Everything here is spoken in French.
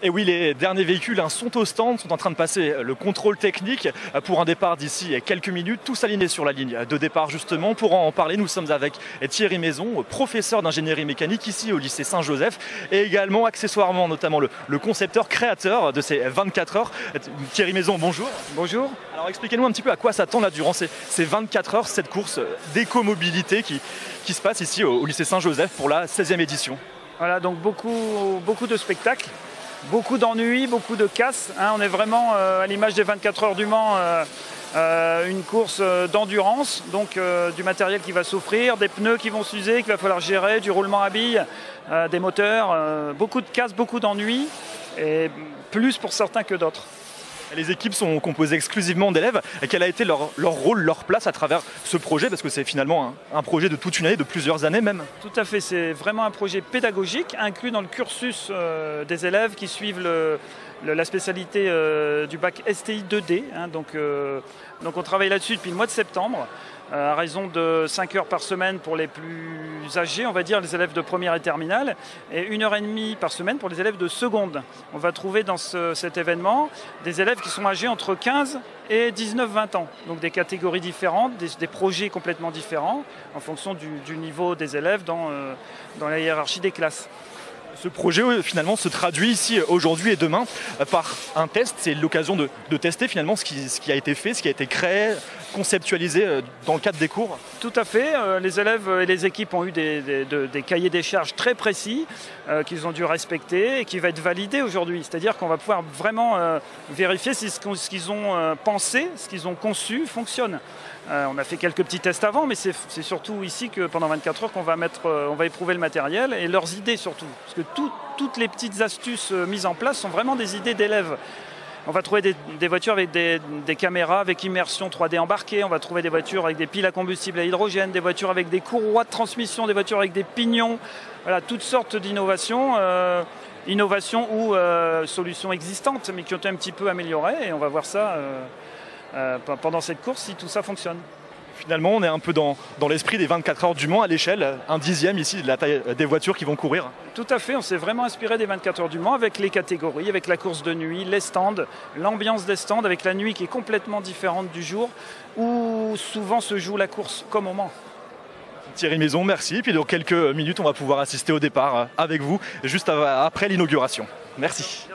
Et oui, les derniers véhicules sont au stand, sont en train de passer le contrôle technique pour un départ d'ici quelques minutes, tous alignés sur la ligne de départ justement. Pour en parler, nous sommes avec Thierry Maison, professeur d'ingénierie mécanique ici au lycée Saint-Joseph et également accessoirement notamment le concepteur, créateur de ces 24 heures. Thierry Maison, bonjour. Bonjour. Alors expliquez-nous un petit peu à quoi s'attend là durant ces 24 heures, cette course d'écomobilité qui se passe ici au lycée Saint-Joseph pour la 16e édition. Voilà, donc beaucoup de spectacles. Beaucoup d'ennuis, beaucoup de casse. On est vraiment à l'image des 24 heures du Mans, une course d'endurance, donc du matériel qui va souffrir, des pneus qui vont s'user, qu'il va falloir gérer, du roulement à billes, des moteurs, beaucoup de casse, beaucoup d'ennuis, et plus pour certains que d'autres. Les équipes sont composées exclusivement d'élèves. Quel a été leur rôle, leur place à travers ce projet? Parce que c'est finalement un projet de toute une année, de plusieurs années même. Tout à fait, c'est vraiment un projet pédagogique inclus dans le cursus des élèves qui suivent la spécialité du bac STI 2D. Donc on travaille là-dessus depuis le mois de septembre, à raison de 5 heures par semaine pour les plus âgés, on va dire les élèves de première et terminale, et 1h30 par semaine pour les élèves de seconde. On va trouver dans cet événement des élèves qui sont âgés entre 15 et 19-20 ans, donc des catégories différentes, des projets complètement différents en fonction du niveau des élèves dans la hiérarchie des classes. Ce projet finalement se traduit ici aujourd'hui et demain par un test. C'est l'occasion de tester finalement ce qui a été fait, ce qui a été créé, conceptualisé dans le cadre des cours. Tout à fait. Les élèves et les équipes ont eu des cahiers des charges très précis qu'ils ont dû respecter et qui va être validé aujourd'hui. C'est-à-dire qu'on va pouvoir vraiment vérifier si ce qu'ils ont pensé, ce qu'ils ont conçu fonctionne. On a fait quelques petits tests avant, mais c'est surtout ici que pendant 24 heures qu'on va éprouver le matériel et leurs idées surtout. Parce que toutes les petites astuces mises en place sont vraiment des idées d'élèves. On va trouver des voitures avec des caméras, avec immersion 3D embarquée. On va trouver des voitures avec des piles à combustible à hydrogène, des voitures avec des courroies de transmission, des voitures avec des pignons. Voilà, toutes sortes d'innovations. Innovations ou solutions existantes, mais qui ont été un petit peu améliorées. Et on va voir ça pendant cette course si tout ça fonctionne. Finalement, on est un peu dans l'esprit des 24 heures du Mans à l'échelle, un dixième ici de la taille des voitures qui vont courir. Tout à fait, on s'est vraiment inspiré des 24 heures du Mans avec les catégories, avec la course de nuit, les stands, l'ambiance des stands, avec la nuit qui est complètement différente du jour, où souvent se joue la course comme au Mans. Thierry Maison, merci. Puis dans quelques minutes, on va pouvoir assister au départ avec vous, juste après l'inauguration. Merci.